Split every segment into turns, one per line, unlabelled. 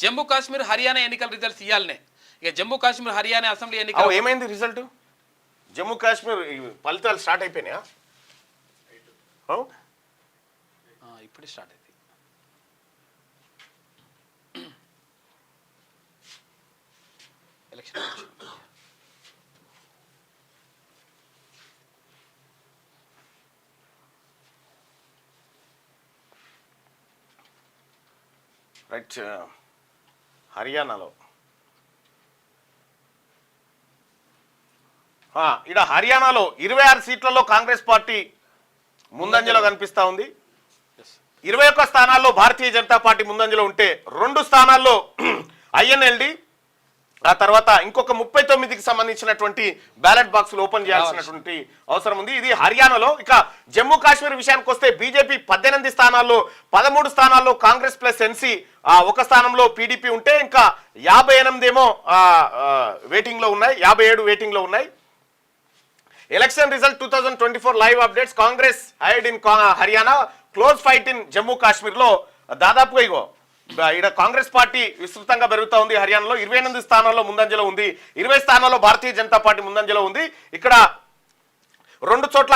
జమ్మూ కాశ్మీర్ హర్యానా ఎన్నికల రిజల్ట్స్ ఇవ్వాలనే. ఇక జమ్మూ కాశ్మీర్ హర్యానా అసెంబ్లీ ఎన్నికలు
ఏమైంది రిజల్ట్? జమ్మూ కాశ్మీర్ ఫలితాలు స్టార్ట్ అయిపోయినాయా?
ఇప్పుడే స్టార్ట్ అయింది. Election
right. హర్యానాలో ఇక్కడ హర్యానాలో 26 సీట్లలో కాంగ్రెస్ పార్టీ ముందంజలో కనిపిస్తా ఉంది. 21 స్థానాల్లో భారతీయ జనతా పార్టీ ముందంజలో ఉంటే 2 స్థానాల్లో ఐఎన్ఎల్డి, ఆ తర్వాత ఇంకొక 39కి సంబంధించినటువంటి బ్యాలెట్ బాక్సులు ఓపెన్ చేయాల్సినటువంటి అవసరం ఉంది. ఇది హర్యానాలో. ఇక జమ్మూ కాశ్మీర్ విషయానికి వస్తే బీజేపీ 18 స్థానాల్లో 13 స్థానాల్లో కాంగ్రెస్ ప్లస్ ఎన్సీ, ఒక స్థానంలో పీడీపీ ఉంటే ఇంకా 58 ఏమో వెయిటింగ్ లో ఉన్నాయి, 57 వెయిటింగ్ లో ఉన్నాయి. Election result 2024 live updates. Congress hide in Haryana, close fight in Jammu Kashmir లో దాదాపుగా ఇక్కడ కాంగ్రెస్ పార్టీ విస్తృతంగా పెరుగుతా ఉంది. హర్యానాలో 28 స్థానాల్లో ముందంజలో ఉంది, 20 స్థానాల్లో భారతీయ జనతా పార్టీ ముందంజలో ఉంది. ఇక్కడ 2 చోట్ల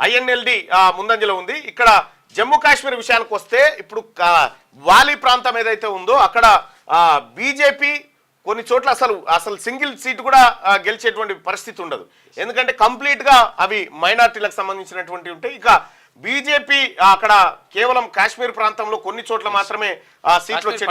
ఐఎన్ఎల్డి ముందంజలో ఉంది. ఇక్కడ జమ్మూ కాశ్మీర్ విషయానికి వస్తే ఇప్పుడు వాలి ప్రాంతం ఏదైతే ఉందో అక్కడ బీజేపీ కొన్ని చోట్ల అసలు సింగిల్ సీట్ కూడా గెలిచేటువంటి పరిస్థితి ఉండదు, ఎందుకంటే కంప్లీట్ గా అవి మైనార్టీలకు సంబంధించినటువంటి ఉంటాయి. ఇక బీజేపీ అక్కడ కేవలం కాశ్మీర్ ప్రాంతంలో కొన్ని చోట్ల మాత్రమే సీట్లు వచ్చే.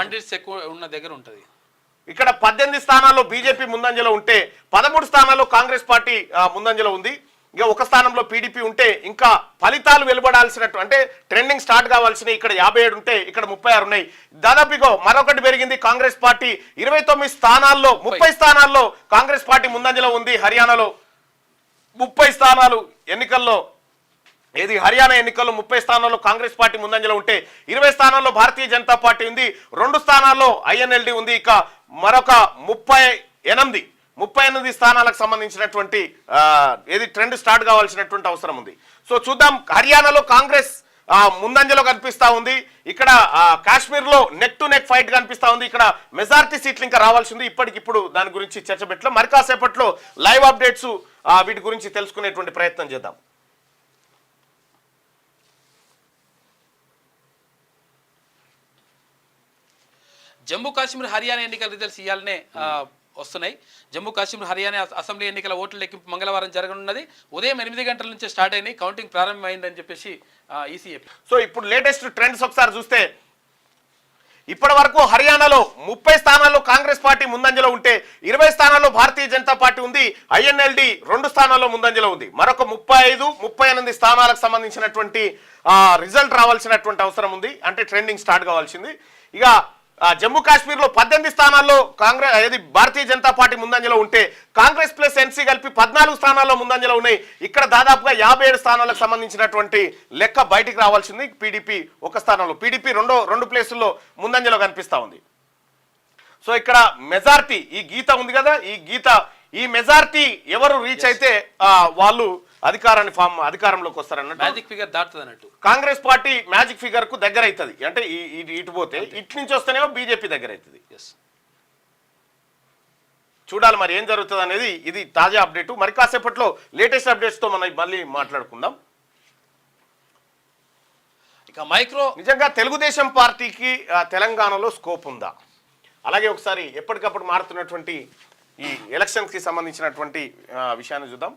ఇక్కడ 18 స్థానాల్లో బీజేపీ ముందంజలో ఉంటే 13 స్థానాల్లో కాంగ్రెస్ పార్టీ ముందంజలో ఉంది. ఇక ఒక స్థానంలో పీడీపీ ఉంటే ఇంకా ఫలితాలు వెలువడాల్సినట్టు అంటే ట్రెండింగ్ స్టార్ట్ కావాల్సినవి ఇక్కడ 57 ఉంటే ఇక్కడ 36 ఉన్నాయి. దాదాపుగా మరొకటి పెరిగింది. కాంగ్రెస్ పార్టీ 29 స్థానాల్లో 30 స్థానాల్లో కాంగ్రెస్ పార్టీ ముందంజలో ఉంది. హర్యానాలో 30 స్థానాలు ఎన్నికల్లో హర్యానా ఎన్నికల్లో 30 స్థానాల్లో కాంగ్రెస్ పార్టీ ముందంజలో ఉంటే 20 స్థానాల్లో భారతీయ జనతా పార్టీ ఉంది, 2 స్థానాల్లో ఐఎన్ఎల్డి ఉంది. ఇక మరొక 38 స్థానాలకు సంబంధించినటువంటి ట్రెండ్ స్టార్ట్ కావాల్సినటువంటి అవసరం ఉంది. సో చూద్దాం. హర్యానాలో కాంగ్రెస్ ముందంజలో కనిపిస్తా ఉంది. ఇక్కడ కాశ్మీర్ లో నెక్ టు నెక్ ఫైట్ కనిపిస్తా ఉంది. ఇక్కడ మెజారిటీ సీట్లు ఇంకా రావాల్సి ఉంది. ఇప్పటికిప్పుడు దాని గురించి చర్చ పెట్టలో మరి కాసేపట్లో లైవ్ అప్డేట్స్ వీటి గురించి తెలుసుకునేటువంటి ప్రయత్నం చేద్దాం.
జమ్మూ కాశ్మీర్ హర్యానా ఎన్నికల రిజల్ట్స్ ఇవ్వాలనే వస్తున్నాయి. జమ్మూ కాశ్మీర్ హర్యానా అసెంబ్లీ ఎన్నికల ఓట్ల లెక్కింపు మంగళవారం జరగనున్నది. ఉదయం 8 గంటల నుంచి స్టార్ట్ అయినాయి, కౌంటింగ్ ప్రారంభమైందని చెప్పేసి ఈసీ.
సో ఇప్పుడు లేటెస్ట్ ట్రెండ్స్ ఒకసారి చూస్తే ఇప్పటి వరకు హర్యానాలో 30 స్థానాల్లో కాంగ్రెస్ పార్టీ ముందంజలో ఉంటే 20 స్థానాల్లో భారతీయ జనతా పార్టీ ఉంది, ఐఎన్ఎల్డి 2 స్థానాల్లో ముందంజలో ఉంది. మరొక 38 స్థానాలకు సంబంధించినటువంటి రిజల్ట్ రావాల్సినటువంటి అవసరం ఉంది, అంటే ట్రెండింగ్ స్టార్ట్ కావాల్సింది. ఇక జమ్మూ కాశ్మీర్ లో 18 స్థానాల్లో భారతీయ జనతా పార్టీ ముందంజలో ఉంటే కాంగ్రెస్ ప్లస్ ఎన్సీ కలిపి 14 స్థానాల్లో ముందంజలో ఉన్నాయి. ఇక్కడ దాదాపుగా 57 స్థానాలకు సంబంధించినటువంటి లెక్క బయటికి రావాల్సింది. పీడీపీ ఒక స్థానంలో, పీడీపీ రెండు ప్లేసుల్లో ముందంజలో కనిపిస్తా ఉంది. సో ఇక్కడ మెజారిటీ ఈ గీత ఉంది కదా, ఈ మెజారిటీ ఎవరు రీచ్ అయితే వాళ్ళు అధికారంలోకి వస్తారన్నట్టు.
మ్యాజిక్ ఫిగర్ దాటుతుంది అన్నట్టు. కాంగ్రెస్
పార్టీ మ్యాజిక్ ఫిగర్ కు దగ్గర అవుతుంది, అంటే ఇటు పోతే ఇటు నుంచి వస్తేనేమో బీజేపీ దగ్గర అవుతుంది. చూడాలి మరి ఏం జరుగుతుంది అనేది. ఇది తాజా అప్డేట్. మరి కాసేపట్లో లేటెస్ట్ అప్డేట్స్ తో మనం మళ్ళీ మాట్లాడుకుందాం.
ఇక
నిజంగా తెలుగుదేశం పార్టీకి తెలంగాణలో స్కోప్ ఉందా? అలాగే ఒకసారి ఎప్పటికప్పుడు మారుతున్నటువంటి ఈ ఎలక్షన్స్ కి సంబంధించినటువంటి విషయాన్ని చూద్దాం.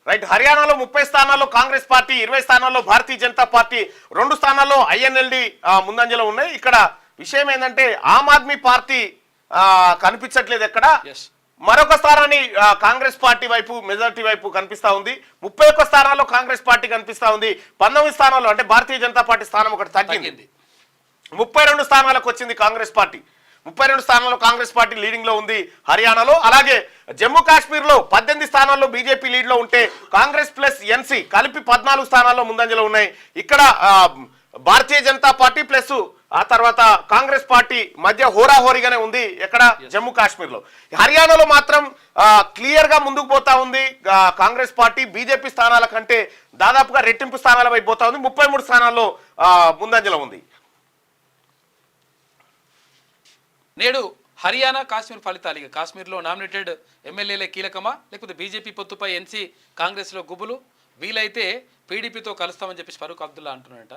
రైట్. హర్యానాలో 30 స్థానాల్లో కాంగ్రెస్ పార్టీ, 20 స్థానాల్లో భారతీయ జనతా పార్టీ, 2 స్థానాల్లో ఐఎన్ఎల్డి ముందంజలో ఉన్నాయి. ఇక్కడ విషయం ఏంటంటే ఆమ్ ఆద్మీ పార్టీ కనిపించట్లేదు ఎక్కడ. మరొక స్థానాన్ని కాంగ్రెస్ పార్టీ వైపు మెజారిటీ వైపు కనిపిస్తా ఉంది. 31 స్థానాల్లో కాంగ్రెస్ పార్టీ కనిపిస్తా ఉంది. 19 స్థానాల్లో అంటే భారతీయ జనతా పార్టీ స్థానం ఒకటి తగ్గింది. 32 స్థానాలకు వచ్చింది కాంగ్రెస్ పార్టీ. 32 స్థానాల్లో కాంగ్రెస్ పార్టీ లీడింగ్ లో ఉంది హర్యానాలో. అలాగే జమ్మూ కాశ్మీర్ లో 18 స్థానాల్లో బీజేపీ లీడ్ లో ఉంటే కాంగ్రెస్ ప్లస్ ఎన్సీ కలిపి 14 స్థానాల్లో ముందంజలో ఉన్నాయి. ఇక్కడ భారతీయ జనతా పార్టీ ప్లస్ ఆ తర్వాత కాంగ్రెస్ పార్టీ మధ్య హోరాహోరీగానే ఉంది ఎక్కడ జమ్మూ కాశ్మీర్లో. హర్యానాలో మాత్రం క్లియర్ గా ముందుకు పోతా ఉంది కాంగ్రెస్ పార్టీ. బీజేపీ స్థానాల కంటే దాదాపుగా రెట్టింపు స్థానాల వైపు పోతా ఉంది. 33 స్థానాల్లో ముందంజలో ఉంది.
నేడు హర్యానా కాశ్మీర్ ఫలితాలు ఇక కాశ్మీర్లో నామినేటెడ్ ఎమ్మెల్యేలే కీలకమా లేకపోతే బీజేపీ పొత్తుపై ఎన్సీ కాంగ్రెస్లో గుబులు, వీలైతే పీడీపీతో కలుస్తామని చెప్పేసి ఫరూక్ అబ్దుల్లా అంటున్నారట.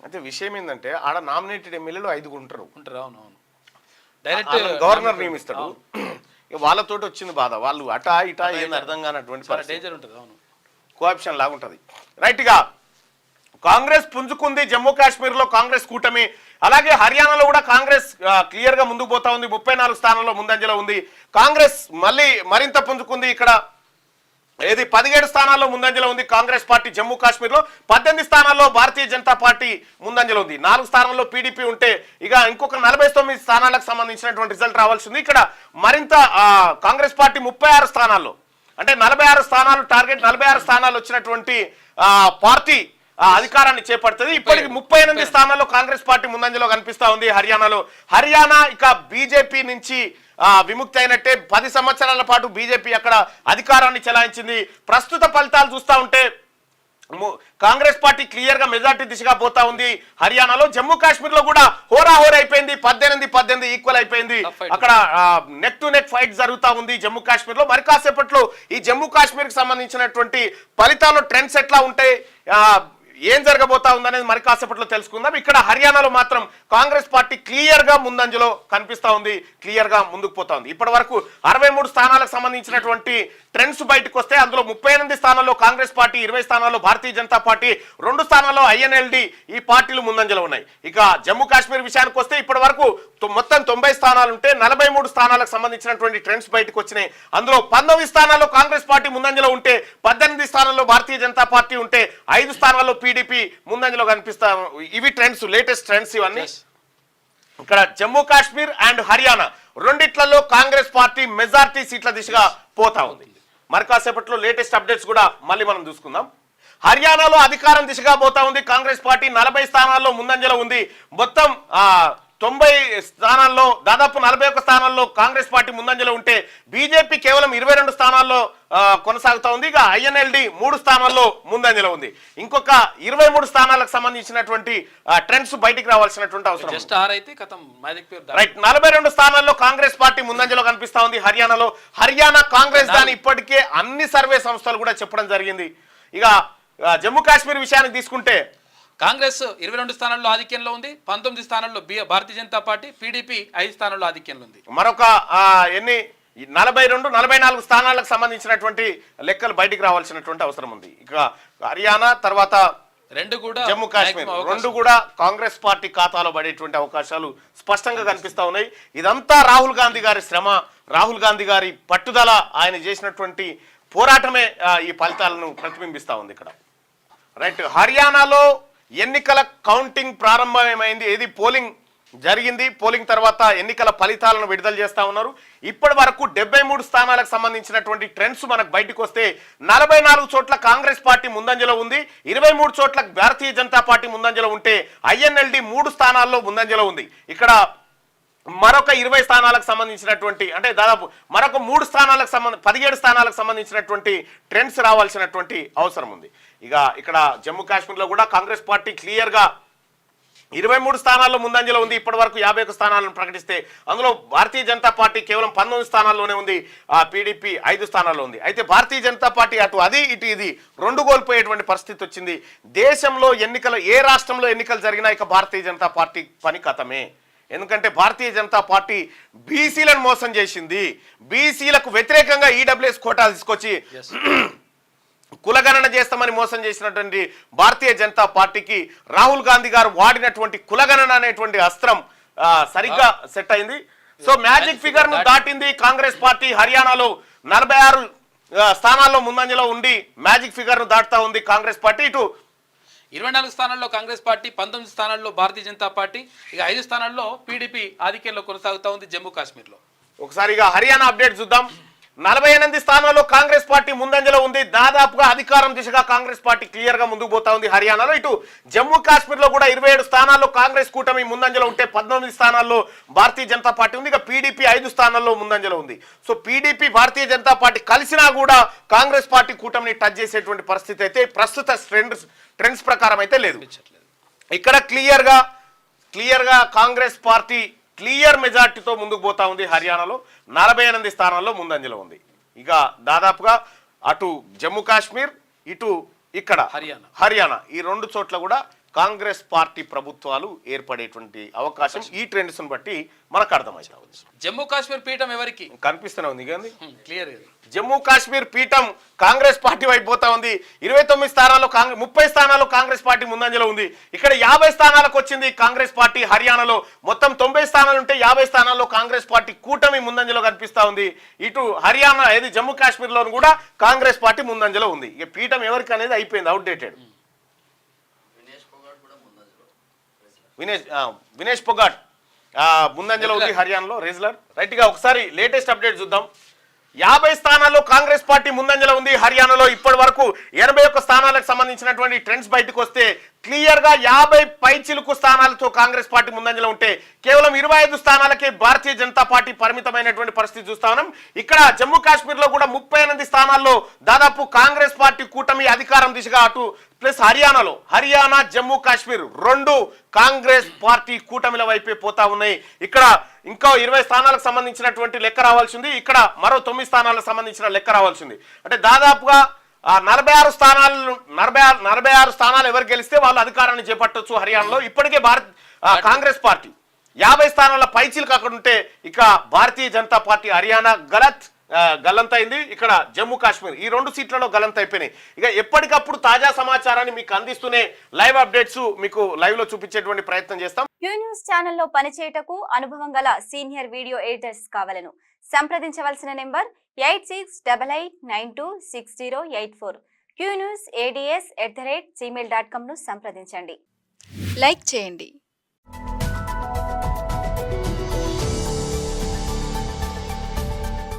అయితే విషయం ఏంటంటే ఆడ నామినేటెడ్ ఎమ్మెల్యేలు 5 ఉంటారు.
అవునవును, డైరెక్ట్
గవర్నర్ నియమిస్తాడు. వాళ్ళతో వచ్చింది బాధ, వాళ్ళు అటా ఇటా ఏంది అర్థం కానటువంటి
డేంజర్ ఉంటుంది. అవును,
కోఆప్షన్ లాగా ఉంటుంది. రైట్ గా కాంగ్రెస్ పుంజుకుంది జమ్మూ కాశ్మీర్ లో కాంగ్రెస్ కూటమి. అలాగే హర్యానాలో కూడా కాంగ్రెస్ క్లియర్ గా ముందుకు పోతా ఉంది. 34 స్థానాల్లో ముందంజలో ఉంది. కాంగ్రెస్ మళ్ళీ మరింత పుంజుకుంది. ఇక్కడ ఏది 17 స్థానాల్లో ముందంజలో ఉంది కాంగ్రెస్ పార్టీ జమ్మూ కాశ్మీర్ లో. 18 స్థానాల్లో భారతీయ జనతా పార్టీ ముందంజలో ఉంది. 4 స్థానాల్లో పీడీపీ ఉంటే ఇక ఇంకొక 49 స్థానాలకు సంబంధించినటువంటి రిజల్ట్ రావాల్సి ఉంది. ఇక్కడ మరింత కాంగ్రెస్ పార్టీ 36 స్థానాల్లో, అంటే 46 స్థానాలు టార్గెట్, 46 స్థానాలు వచ్చినటువంటి పార్టీ అధికారాన్ని చేపడుతుంది. ఇప్పటికి 38 స్థానాల్లో కాంగ్రెస్ పార్టీ ముందంజలో కనిపిస్తా ఉంది హర్యానాలో. హర్యానా ఇక బీజేపీ నుంచి విముక్తి అయినట్టే. 10 సంవత్సరాల పాటు బీజేపీ అక్కడ అధికారాన్ని చెలాయించింది. ప్రస్తుత ఫలితాలు చూస్తా ఉంటే కాంగ్రెస్ పార్టీ క్లియర్ గా మెజార్టీ దిశగా పోతా ఉంది హర్యానాలో. జమ్మూ కాశ్మీర్ లో కూడా హోరాహోర్ అయిపోయింది. 18 ఈక్వల్ అయిపోయింది. అక్కడ నెక్ టు నెక్ ఫైట్ జరుగుతా ఉంది జమ్మూ కాశ్మీర్ లో. మరి కాసేపట్లో ఈ జమ్మూ కాశ్మీర్ కి సంబంధించినటువంటి ఫలితాలు ట్రెండ్స్ ఎట్లా ఉంటాయి, ఏం జరగబోతా ఉందనేది మరి కాసేపట్లో తెలుసుకుందాం. ఇక్కడ హర్యానాలో మాత్రం కాంగ్రెస్ పార్టీ క్లియర్ గా ముందంజలో కనిపిస్తా ఉంది, క్లియర్ గా ముందుకు పోతా ఉంది. ఇప్పటి వరకు 63 స్థానాలకు సంబంధించినటువంటి ట్రెండ్స్ బయటకు వస్తే అందులో 38 స్థానాల్లో కాంగ్రెస్ పార్టీ, 20 స్థానాల్లో భారతీయ జనతా పార్టీ, 2 స్థానాల్లో ఐఎన్ఎల్డి ఈ పార్టీలు ముందంజలో ఉన్నాయి. ఇక జమ్మూ కాశ్మీర్ విషయానికి వస్తే ఇప్పటి వరకు మొత్తం 90 స్థానాలు ఉంటే 43 స్థానాలకు సంబంధించినటువంటి ట్రెండ్స్ బయటకు వచ్చినాయి. అందులో 19 స్థానాల్లో కాంగ్రెస్ పార్టీ ముందంజలో ఉంటే 18 స్థానాల్లో భారతీయ జనతా పార్టీ ఉంటే 5 స్థానాల్లో పీడీపీ ముందంజలో కనిపిస్తా. ఇవి ట్రెండ్స్, లేటెస్ట్ ట్రెండ్స్ ఇవన్నీ. ఇక్కడ జమ్మూ కాశ్మీర్ అండ్ హర్యానా రెండిట్లలో కాంగ్రెస్ పార్టీ మెజార్టీ సీట్ల దిశగా పోతా ఉంది. మరి కాసేపట్లో లేటెస్ట్ అప్డేట్స్ కూడా మళ్ళీ మనం చూసుకుందాం. హర్యానాలో అధికారం దిశగా పోతా ఉంది కాంగ్రెస్ పార్టీ. 40 స్థానాల్లో ముందంజలో ఉంది. మొత్తం 90 స్థానాల్లో దాదాపు 41 స్థానాల్లో కాంగ్రెస్ పార్టీ ముందంజలో ఉంటే బీజేపీ కేవలం 22 స్థానాల్లో కొనసాగుతా ఉంది. ఇక ఐఎన్ఎల్డి 3 స్థానాల్లో ముందంజలో ఉంది. ఇంకొక 23 స్థానాలకు సంబంధించినటువంటి ట్రెండ్స్ బయటికి రావాల్సినటువంటి అవసరం. రైట్, 42 స్థానాల్లో కాంగ్రెస్ పార్టీ ముందంజలో కనిపిస్తా ఉంది హర్యానాలో. హర్యానా కాంగ్రెస్ దాని ఇప్పటికే అన్ని సర్వే సంస్థలు కూడా చెప్పడం జరిగింది. ఇక జమ్మూ కాశ్మీర్ విషయానికి తీసుకుంటే
కాంగ్రెస్ 22 స్థానాల్లో ఆధిక్యంలో ఉంది. 19 స్థానాల్లో భారతీయ జనతా పార్టీ, పీడీపీ 5 స్థానాల్లో ఆధిక్యంలో ఉంది.
మరొక 44 స్థానాలకు సంబంధించినటువంటి లెక్కలు బయటికి రావాల్సినటువంటి అవసరం ఉంది. ఇక హర్యానా తర్వాత జమ్మూ కాశ్మీర్ 2 కూడా కాంగ్రెస్ పార్టీ ఖాతాలో పడేటువంటి అవకాశాలు స్పష్టంగా కనిపిస్తా ఉన్నాయి. ఇదంతా రాహుల్ గాంధీ గారి శ్రమ, రాహుల్ గాంధీ గారి పట్టుదల, ఆయన చేసినటువంటి పోరాటమే ఈ ఫలితాలను ప్రతిబింబిస్తా ఉంది ఇక్కడ. రైట్, హర్యానాలో ఎన్నికల కౌంటింగ్ ప్రారంభమైంది. ఏది పోలింగ్ జరిగింది. పోలింగ్ తర్వాత ఎన్నికల ఫలితాలను విడుదల చేస్తా ఉన్నారు. ఇప్పటి వరకు 73 స్థానాలకు సంబంధించినటువంటి ట్రెండ్స్ మనకు బయటకు వస్తే 44 చోట్ల కాంగ్రెస్ పార్టీ ముందంజలో ఉంది. 23 చోట్ల భారతీయ జనతా పార్టీ ముందంజలో ఉంటే ఐఎన్ఎల్డి 3 స్థానాల్లో ముందంజలో ఉంది. ఇక్కడ మరొక 20 స్థానాలకు సంబంధించినటువంటి, అంటే దాదాపు మరొక 3 స్థానాలకు 17 స్థానాలకు సంబంధించినటువంటి ట్రెండ్స్ రావాల్సినటువంటి అవసరం ఉంది. ఇక ఇక్కడ జమ్మూ కాశ్మీర్లో కూడా కాంగ్రెస్ పార్టీ క్లియర్ గా 23 స్థానాల్లో ముందంజలో ఉంది. ఇప్పటి వరకు 51 స్థానాలను ప్రకటిస్తే అందులో భారతీయ జనతా పార్టీ కేవలం 19 స్థానాల్లోనే ఉంది. పీడీపీ 5 స్థానాల్లో ఉంది. అయితే భారతీయ జనతా పార్టీ అటు అది ఇటు ఇది 2 కోల్పోయేటువంటి పరిస్థితి వచ్చింది. దేశంలో ఎన్నికలు, ఏ రాష్ట్రంలో ఎన్నికలు జరిగినా ఇక భారతీయ జనతా పార్టీ పని కథమే. ఎందుకంటే భారతీయ జనతా పార్టీ బీసీలను మోసం చేసింది. బీసీలకు వ్యతిరేకంగా ఈడబ్ల్యూఎస్ కోటా తీసుకొచ్చి కులగణన చేస్తామని మోసం చేసినటువంటి భారతీయ జనతా పార్టీకి రాహుల్ గాంధీ గారు వాడినటువంటి కులగణన అనేటువంటి అస్త్రం సరిగ్గా సెట్ అయింది. సో మ్యాజిక్ ఫిగర్ ను దాటింది కాంగ్రెస్ పార్టీ. హర్యానాలో 46 స్థానాల్లో ముందంజలో ఉండి మ్యాజిక్ ఫిగర్ ను దాటుతా ఉంది కాంగ్రెస్ పార్టీ. ఇటు
24 స్థానాల్లో కాంగ్రెస్ పార్టీ, 19 స్థానాల్లో భారతీయ జనతా పార్టీ, ఇక 5 స్థానాల్లో పీడీపీ ఆధిక్యంలో కొనసాగుతా ఉంది జమ్మూ కాశ్మీర్లో.
ఒకసారిగా హర్యానా అప్డేట్ చూద్దాం. 48 స్థానాల్లో కాంగ్రెస్ పార్టీ ముందంజలో ఉంది. దాదాపుగా అధికారం దిశగా కాంగ్రెస్ పార్టీ క్లియర్ గా ముందుకు పోతా ఉంది హర్యానాలో. ఇటు జమ్మూ కాశ్మీర్ లో కూడా 27 స్థానాల్లో కాంగ్రెస్ కూటమి ముందంజలో ఉంటే 19 స్థానాల్లో భారతీయ జనతా పార్టీ ఉంది. ఇక పీడీపీ 5 స్థానాల్లో ముందంజలో ఉంది. So PDP Bharatiya Janata party కలిసినా కూడా కాంగ్రెస్ పార్టీ కూటమిని టచ్ చేసేటువంటి పరిస్థితి అయితే ప్రస్తుత ట్రెండ్స్ ప్రకారం అయితే లేదు. ఇక్కడ క్లియర్ గా కాంగ్రెస్ పార్టీ క్లియర్ మెజార్టీతో ముందుకు పోతా ఉంది. హర్యానాలో 48 స్థానాల్లో ముందంజలో ఉంది. ఇక దాదాపుగా అటు జమ్మూ కాశ్మీర్ ఇటు ఇక్కడ హర్యానా ఈ 2 చోట్ల కూడా కాంగ్రెస్ పార్టీ ప్రభుత్వాలు ఏర్పడేటువంటి అవకాశం ఈ ట్రెండ్స్ బట్టి మనకు అర్థమైంది.
జమ్మూ కాశ్మీర్ పీఠం ఎవరికి
కనిపిస్తూనే ఉంది కానీ
క్లియర్.
జమ్మూ కాశ్మీర్ పీఠం కాంగ్రెస్ పార్టీ వైపు పోతా ఉంది. 29 స్థానాల్లో 30 స్థానాల్లో కాంగ్రెస్ పార్టీ ముందంజలో ఉంది. ఇక్కడ 50 స్థానాలకు వచ్చింది కాంగ్రెస్ పార్టీ. హర్యానాలో మొత్తం 90 స్థానాలు ఉంటే 50 స్థానాల్లో కాంగ్రెస్ పార్టీ కూటమి ముందంజలో కనిపిస్తా ఉంది. ఇటు హర్యానా ఏది జమ్మూ కాశ్మీర్ లో కూడా కాంగ్రెస్ పార్టీ ముందంజలో ఉంది. ఇక పీఠం ఎవరికి అనేది అయిపోయింది, అవుట్డేటెడ్. వినేష్ పొగాట్ ముందంజలో ఉంది హర్యానాలో రెజ్లర్. రైట్ గా ఒకసారి లేటెస్ట్ అప్డేట్ చూద్దాం. 50 స్థానాల్లో కాంగ్రెస్ పార్టీ ముందంజలో ఉంది హర్యానాలో. ఇప్పటి వరకు 81 స్థానాలకు సంబంధించినటువంటి ట్రెండ్స్ బయటకు వస్తే క్లియర్ గా 50 పైచిలుకు స్థానాలతో కాంగ్రెస్ పార్టీ ముందంజలో ఉంటే కేవలం 25 స్థానాలకే భారతీయ జనతా పార్టీ పరిమితమైనటువంటి పరిస్థితి చూస్తా ఉన్నాం. ఇక్కడ జమ్మూ కాశ్మీర్ లో కూడా 38 స్థానాల్లో దాదాపు కాంగ్రెస్ పార్టీ కూటమి అధికారం దిశగా అటు ప్లస్ హర్యానా జమ్మూ కాశ్మీర్ 2 కాంగ్రెస్ పార్టీ కూటమిల వైపే పోతా ఉన్నాయి. ఇక్కడ ఇంకా 20 స్థానాలకు సంబంధించినటువంటి లెక్క రావాల్సింది. ఇక్కడ మరో 9 స్థానాలకు సంబంధించిన లెక్క రావాల్సింది. అంటే దాదాపుగా 46 స్థానాలు ఎవరు గెలిస్తే వాళ్ళు అధికారాన్ని చేపట్టొచ్చు హర్యానాలో. ఇప్పటికే కాంగ్రెస్ పార్టీ 50 స్థానాల పైచీలకు అక్కడ ఉంటే ఇక భారతీయ జనతా పార్టీ హర్యానా గల్లంతైంది. ఇక్కడ జమ్మూ కాశ్మీర్ ఈ 2 సీట్లలో గల్లంతైపోయినాయి. ఇక ఎప్పటికప్పుడు తాజా సమాచారాన్ని మీకు అందిస్తూనే లైవ్ అప్డేట్స్ మీకు లైవ్ లో చూపించేటువంటి ప్రయత్నం చేస్తాం.
క్యూ న్యూస్ ఛానల్లో పనిచేయటకు అనుభవం గల సీనియర్ వీడియో ఎడిటర్స్ కావాలను సంప్రదించవలసిన నెంబర్ 8688926084. qnewsads@gmail.com ను సంప్రదించండి.
లైక్ చేయండి,